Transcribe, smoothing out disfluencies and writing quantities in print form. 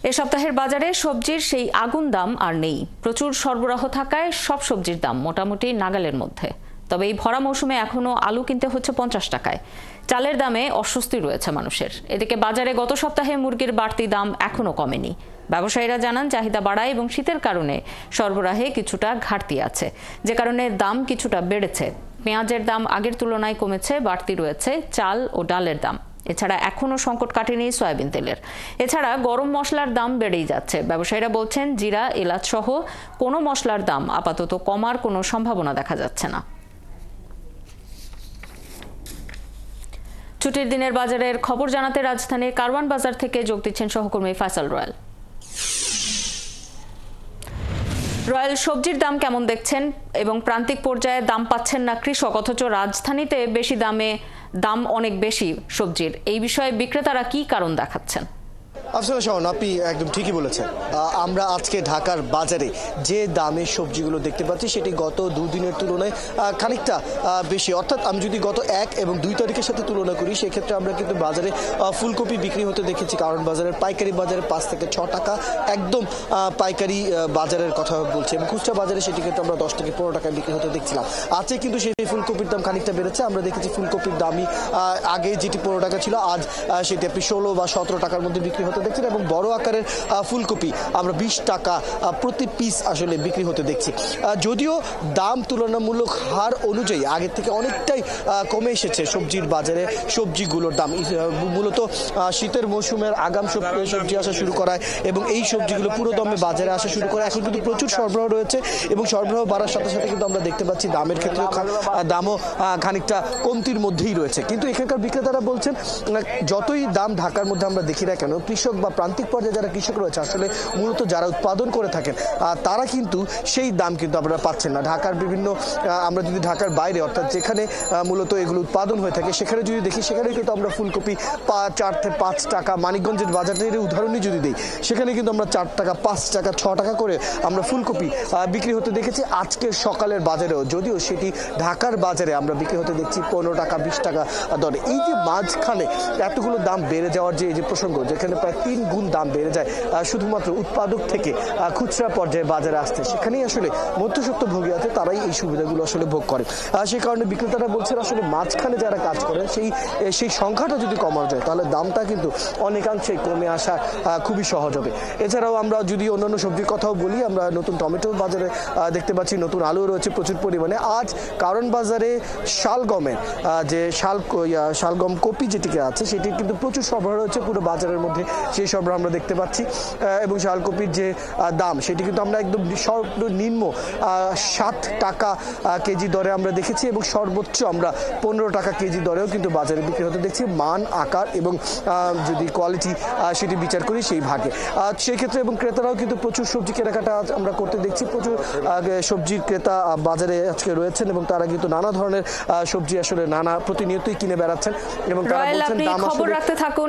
এ সপ্তাহের বাজারে সবজির সেই আগুন দাম আর নেই। প্রচুর সরবরাহ থাকায় সব সবজির দাম মোটামুটি নাগালের মধ্যে। তবে এই ভরা মৌসুমে এখনো আলু কিনতে হচ্ছে 50 টাকায়। চালের দামে অস্বস্তি রয়েছে মানুষের। এদিকে বাজারে গত সপ্তাহে মুরগির বাড়তি দাম এখনো কমেনি। ব্যবসায়ীরা জানান, চাহিদা বাড়ায় এবং শীতের কারণে সরবরাহে কিছুটা ঘাটতি আছে, যে কারণে দাম কিছুটা বেড়েছে। পেঁয়াজের দাম আগের তুলনায় কমেছে, বাড়তি রয়েছে চাল ও ডালের দাম। এছাড়া এখনো সংকট কাটেনি সয়াবিন তেলের। এছাড়া গরম মশলার দাম বেড়েই যাচ্ছে। ব্যবসায়ীরা বলছেন, জিরা, এলাচ সহ কোনো মশলার দাম আপাতত কমার কোনো সম্ভাবনা দেখা যাচ্ছে না। ছুটির দিনের বাজারের খবর জানাতে রাজধানীর কারওয়ান বাজার থেকে যোগ দিচ্ছেন সহকর্মী ফয়সাল রয়েল। রয়েল, সবজির দাম কেমন দেখছেন এবং প্রান্তিক পর্যায়ে দাম পাচ্ছেন না কৃষক, অথচ রাজধানীতে দাম অনেক বেশি সবজির। এই বিষয়ে বিক্রেতারা কি কারণ দেখাচ্ছেন? আসলে শাওন, আপনি একদম ঠিকই বলেছেন। আমরা আজকে ঢাকার বাজারে যে দামে সবজিগুলো দেখতে পাচ্ছি সেটি গত দুদিনের তুলনায় খানিকটা বেশি। অর্থাৎ আমি যদি গত 1 এবং 2 তারিখের সাথে তুলনা করি, সেক্ষেত্রে আমরা কিন্তু বাজারে ফুলকপি বিক্রি হতে দেখেছি কারণ বাজারের পাইকারি বাজারে 5 থেকে 6 টাকা, একদম পাইকারি বাজারের কথা বলছি, এবং খুচরা বাজারে সেটি কিন্তু আমরা 10 থেকে 15 টাকায় বিক্রি হতে দেখছিলাম। আজকে কিন্তু সেই ফুলকপির দাম খানিকটা বেড়েছে। আমরা দেখেছি ফুলকপির দামই আগে যেটি 15 টাকা ছিল, আজ সেটি আপনি 16 বা 17 টাকার মধ্যে বিক্রি হতে দেখছেন, এবং বড় আকারের ফুলকপি আমরা 20 টাকা প্রতি পিস আসলে বিক্রি হতে দেখছি। যদিও দাম তুলনামূলক হার অনুযায়ী আগের থেকে অনেকটাই কমে এসেছে সবজির বাজারে। সবজিগুলোর দাম মূলত শীতের মৌসুমের আগাম সবজি আসা শুরু করায় এবং এই সবজিগুলো পুরো দমে বাজারে আসা শুরু করে। এখন কিন্তু প্রচুর সরবরাহ রয়েছে এবং সরবরাহ বাড়ার সাথে সাথে কিন্তু আমরা দেখতে পাচ্ছি দামের ক্ষেত্রে দামও খানিকটা কমতির মধ্যেই রয়েছে। কিন্তু এখানকার বিক্রেতারা বলছেন, যতই দাম ঢাকার মধ্যে আমরা দেখি না কেন, কৃষক বা প্রান্তিক পর্যায়ে যারা কৃষক রয়েছে, আসলে মূলত যারা উৎপাদন করে থাকেন তারা কিন্তু সেই দাম কিন্তু আপনারা পাচ্ছেন না। ঢাকার বিভিন্ন, আমরা যদি ঢাকার বাইরে অর্থাৎ যেখানে মূলত এগুলো উৎপাদন হয়ে থাকে সেখানে যদি দেখি, সেখানে কিন্তু আমরা ফুলকপি 4 থেকে 5 টাকা, মানিকগঞ্জের বাজারের উদাহরণই যদি দিই, সেখানে কিন্তু আমরা 4 টাকা, 5 টাকা, 6 টাকা করে আমরা ফুলকপি বিক্রি হতে দেখেছি আজকের সকালের বাজারেও। যদিও সেটি ঢাকার বাজারে আমরা বিক্রি হতে দেখছি 15 টাকা, 20 টাকা দরে। এই যে মাঝখানে এতগুলো দাম বেড়ে যাওয়ার যে প্রসঙ্গ, যেখানে প্রায় 3 গুণ দাম বেড়ে যায় শুধুমাত্র উৎপাদক থেকে খুচরা পর্যায়ে বাজারে আসতে, সেখানেই আসলে মধ্যস্বত্বভোগী আছে, তারাই এই সুবিধাগুলো আসলে ভোগ করে। সেই কারণে বিক্রেতারা বলছেন, আসলে মাঝখানে যারা কাজ করে সেই সংখ্যাটা যদি কমানো যায়, তাহলে দামটা কিন্তু অনেকাংশেই কমে আসা খুবই সহজ হবে। এছাড়াও আমরা যদি অন্যান্য সবজির কথাও বলি, আমরা নতুন টমেটো বাজারে দেখতে পাচ্ছি, নতুন আলু রয়েছে প্রচুর পরিমাণে। আজ কারণ বাজারে শালগমের যে শালগম কপি যেটিকে আছে, সেটি কিন্তু প্রচুর সরবরাহ রয়েছে পুরো বাজারের মধ্যে, সেই সরবরাহ আমরা দেখতে পাচ্ছি। এবং শালকপির যে দাম, সেটি কিন্তু আমরা একদম সর্বনিম্ন 7 টাকা কেজি দরে আমরা দেখেছি, এবং সর্বোচ্চ আমরা 15 টাকা কেজি দরেও কিন্তু বাজারে বিক্রি হতে দেখছি। মান, আকার এবং যদি কোয়ালিটি সেটি বিচার করি সেই ভাগে, সেই ক্ষেত্রে এবং ক্রেতারাও কিন্তু প্রচুর সবজি কেনাকাটা আমরা করতে দেখছি। প্রচুর সবজির ক্রেতা বাজারে আজকে রয়েছেন এবং তারা কিন্তু নানা ধরনের সবজি আসলে প্রতিনিয়তই কিনে বেড়াচ্ছেন এবং তারা বলছেন দাম আসলে। খবর রাখতে থাকুন।